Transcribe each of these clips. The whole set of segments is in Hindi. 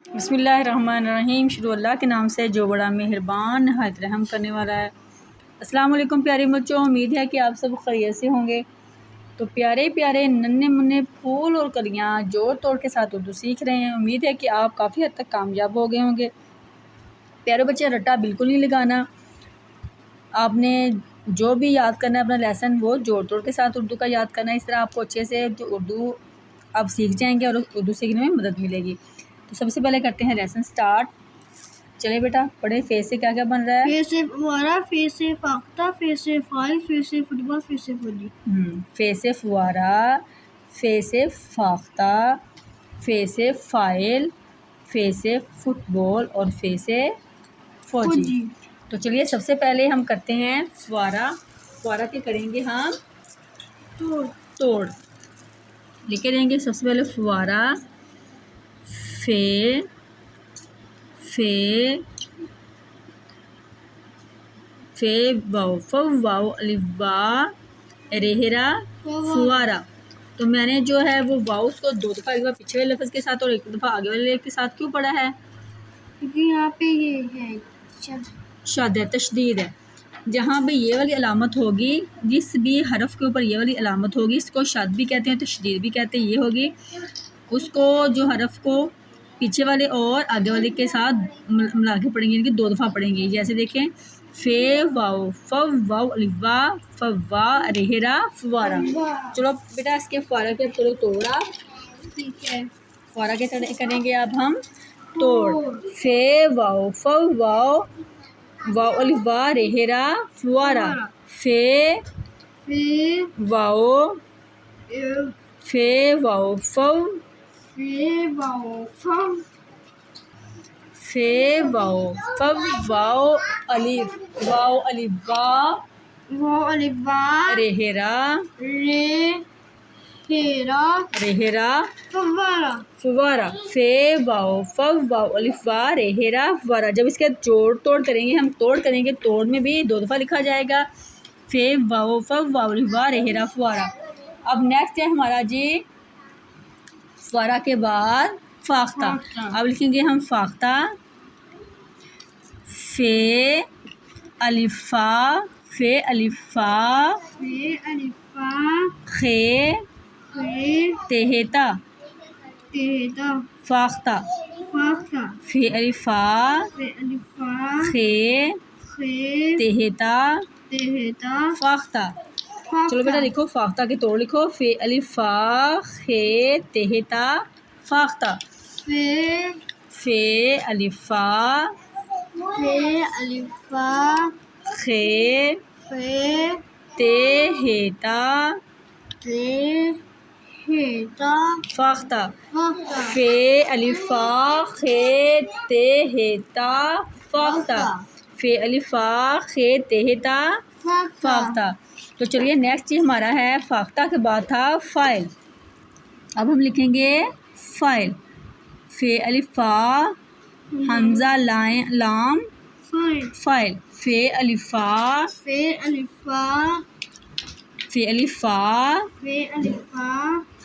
बिस्मिल्लाहिर्रहमानिर्रहीम। शुरू अल्लाह के नाम से जो बड़ा मेहरबान नहायत रहम करने वाला है। अस्सलाम वालेकुम प्यारे बच्चों, उम्मीद है कि आप सब खैरियत से होंगे। तो प्यारे प्यारे नन्हे मुन्ने फूल और कलियाँ जोड़ तोड़ के साथ उर्दू सीख रहे हैं। उम्मीद है कि आप काफ़ी हद तक कामयाब हो गए होंगे। प्यारे बच्चे, रट्टा बिल्कुल नहीं लगाना। आपने जो भी याद करना है अपना लेसन वो जोड़ तोड़ के साथ उर्दू का याद करना है। इस तरह आपको अच्छे से जो उर्दू आप सीख जाएंगे और उर्दू सीखने में मदद मिलेगी। तो सबसे पहले करते हैं लेसन स्टार्ट। चलिए बेटा पढ़े। फेस से क्या क्या बन रहा है? फेस से फुवारा, फेस से फाख्ता, फेस से फाइल, फेस से फुटबॉल, फेस से फौजी। फेस से फुवारा, फेस से फाख्ता, फेस से फाइल, फेस से फुटबॉल और फेस से फौजी। तो चलिए सबसे पहले हम करते हैं फुवारा। फुवारा के करेंगे हम तोड़ लिखे देंगे। सबसे पहले फुवारा, फे फे फे वाओ वाओ अलिफ वा रेहरा फुवारा। तो मैंने जो है वो वाउस को दो दफ़ा, एक दफ़ा पिछले वाले लफ्ज़ के साथ और एक दफ़ा आगे वाले के साथ क्यों पढ़ा है? क्योंकि यहाँ पे ये है शद है, तशदीद है। जहाँ भी ये वाली अलामत होगी, जिस भी हरफ के ऊपर ये वाली अलामत होगी, इसको शद भी कहते हैं, तशदीद भी कहते हैं। ये होगी उसको जो हरफ को पीछे वाले और आगे वाले के साथ मिला के पढ़ेंगे, इनकी दो दफ़ा पढ़ेंगे। जैसे देखें, फे वाओ फव वाओ अलिवा फवा रेहरा फुवारा। चलो बेटा इसके फुवारा के चलो तोड़ा, ठीक है। फुवारा के करेंगे अब हम तोड़। फे वाओ फव वाओ वाओ अलिवा रेहरा फुवारा। फे वाओ फे वाओ फव फे वाओ फव वाओ अलिफ वा रेहरा फुवारा। फे वाओ फव वाओ अलिफ वा रेहरा फुवारा। जब इसके जोड़ तोड़ करेंगे, हम तोड़ करेंगे, तोड़ में भी दो दफ़ा लिखा जाएगा। फे वाओ फव वाओ अलिफ वा रेहरा फुवारा। अब नेक्स्ट है हमारा जी फुवारा के बाद फाख्ता। अब लिखेंगे हम फाख्ता। फे अलिफा खे तेहेता फाख्ता। फे अलिफा खे तेहेता फाख्ता। चलो बेटा लिखो फाख्ता के तोड़ लिखो। फे अलिफा खे तेहेता फाख्ता। फे अलिफा खे तेहेता फाख्ता। फे अलिफा खे तेहेता फाख्ता। फे अलिफा खे तेहेता फाख्ता। तो चलिए नेक्स्ट ही हमारा है फाख्ता के बाद था फाइल। अब हम लिखेंगे फाइल। फे अलिफा हमजा लाम फाइल। फे अलिफा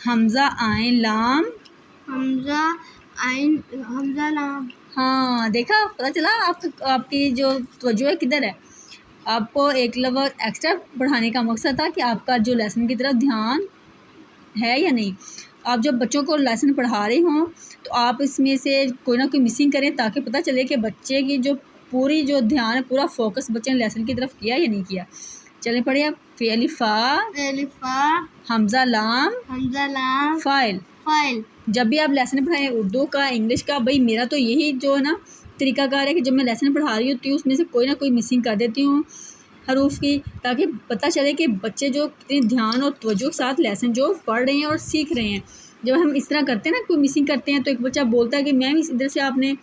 हमजा आइन लाम। हाँ देखा, पता चला आपकी जो तवज्जो है किधर है। आपको एक लफ्ज़ एक्स्ट्रा पढ़ाने का मकसद था कि आपका जो लेसन की तरफ ध्यान है या नहीं। आप जब बच्चों को लेसन पढ़ा रहे हों तो आप इसमें से कोई ना कोई मिसिंग करें, ताकि पता चले कि बच्चे की जो पूरी जो ध्यान है, पूरा फोकस बच्चे ने लेसन की तरफ किया या नहीं किया। चलें पढ़िए आप। फे अलिफा हमजा लाम फाइल। जब भी आप लेसन पढ़ाएं उर्दू का, इंग्लिश का, भाई मेरा तो यही जो है ना तरीकाकार है कि जब मैं लेसन पढ़ा रही होती हूँ उसमें से कोई ना कोई मिसिंग कर देती हूँ हरूफ की, ताकि पता चले कि बच्चे जो कितने ध्यान और तवज्जो के साथ लेसन जो पढ़ रहे हैं और सीख रहे हैं। जब हम इस तरह करते हैं ना, कोई मिसिंग करते हैं, तो एक बच्चा बोलता है कि मैम इधर से आपने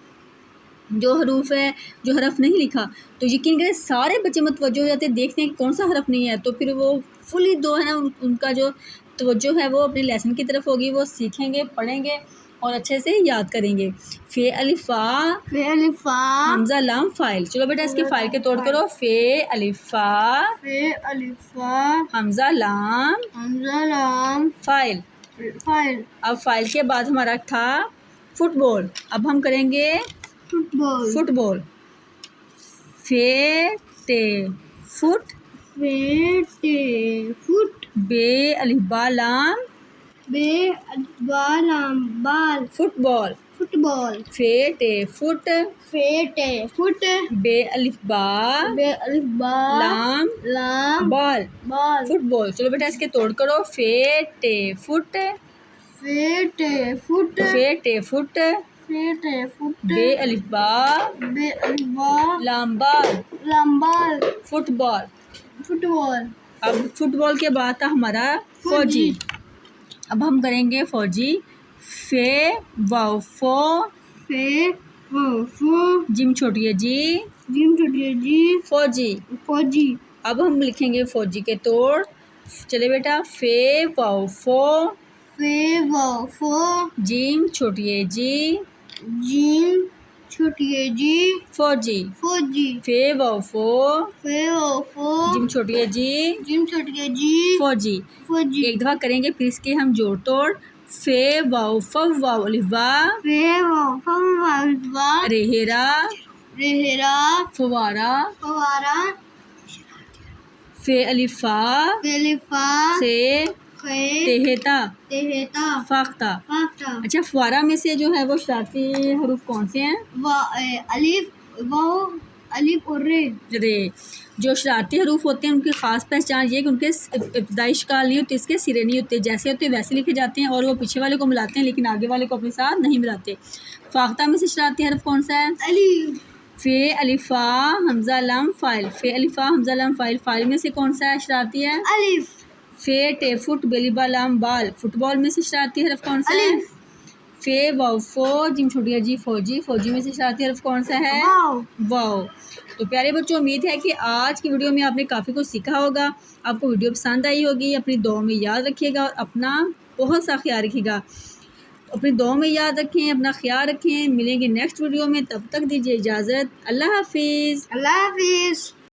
जो हरूफ है, जो हरफ नहीं लिखा, तो यकीन करें सारे बच्चे मतवज्जो हो जाते हैं, देखते हैं कि कौन सा हरफ नहीं है। तो फिर वो फुली दो है ना उनका जो तवज्जो है वो अपने लेसन की तरफ होगी, वो सीखेंगे, पढ़ेंगे और अच्छे से याद करेंगे। फे अलिफा हमजा लाम फाइल। चलो बेटा इसके फाइल के तोड़ करो। फे अलिफा हमजा लाम फाइल। अब फाइल के बाद हमारा था फुटबॉल। अब हम करेंगे फुटबॉल। फुटबॉल। फे टे फुट, फेटे फुट। बे अलिफ बा लाम बे बालाम बाल। फुटबॉल। फुटबॉल। फे टे फुट, फेटे फुट। बे अलिफ बा बे अलिफ बा लाम लाम बॉल बाल। फुटबॉल। चलो बेटा इसके तोड़ करो। फे टे फुट, फेटे फुट। फे टे फुट, फेटे फुट। बे अलिफ बा बे अलिफ बा लाम बॉल लाम बाल। फुटबॉल। फुटबॉल। अब फुटबॉल के बाद था हमारा फौजी। अब हम करेंगे फौजी। फे वाओ फो, फे वो फो। जिम छोटी है जी, जिम छोटी जी। फौजी। फौजी। अब हम लिखेंगे फौजी के तोड़। चले बेटा। फे वाओ फो, फे वो फो। जिम छोटी है जी, जिम छोटी जी। फौजी। फौजी। फे वाओ फो, फे वो फो। जिम छोटी है जी, जिम छोटी जी। फौजी। फौजी। एक दफ़ा करेंगे फिर इसके हम जोड़ तोड़। फे वाओ फव वाओ अलिफ बा, फे वो फो वालवा। रेहेरा रेहरा। फवारा, फवारा। फे अलिफा फेलिफा। से खे। तेहेता तेहेता। फाख्ता। फाख्ता। अच्छा, फवारा में से जो है वो शरारती हरूफ कौन से हैं? अलिफ वाओ अलिफ और रे। रे। जो शरारती हरूफ होते हैं उनकी ख़ास पहचान ये है कि उनके इब्तदाई शिकाल नहीं होते, इसके सिरे नहीं होते, जैसे होते वैसे लिखे जाते हैं और वो पीछे वाले को मिलाते हैं लेकिन आगे वाले को अपने साथ नहीं मिलाते। फाख्ता में से शरारती हरफ कौन सा है? अलिफ। फे अलिफा हमजा लम फ़ाइल। फे अलिफा हमजा लम फ़ाइल। फ़ाइल में से कौन सा है शरारती है? अलिफ। फे टे फुट बेलिबा लाम बाल। फुटबॉल में से शरारती हरफ कौन सा है? अलिफ। फे वाओ फो, जिम छोटी जी फौजी। फौजी में से शरारती हरफ कौन सा है? वाओ। वाओ। तो प्यारे बच्चों, उम्मीद है कि आज की वीडियो में आपने काफ़ी कुछ सीखा होगा। आपको वीडियो पसंद आई होगी। अपनी दुआ में याद रखिएगा और अपना बहुत सा ख्याल रखिएगा। अपनी दुआ में याद रखें, अपना ख्याल रखें। मिलेंगे नेक्स्ट वीडियो में, तब तक दीजिए इजाज़त। अल्लाह हाफिज़। अल्लाह हाफिज़।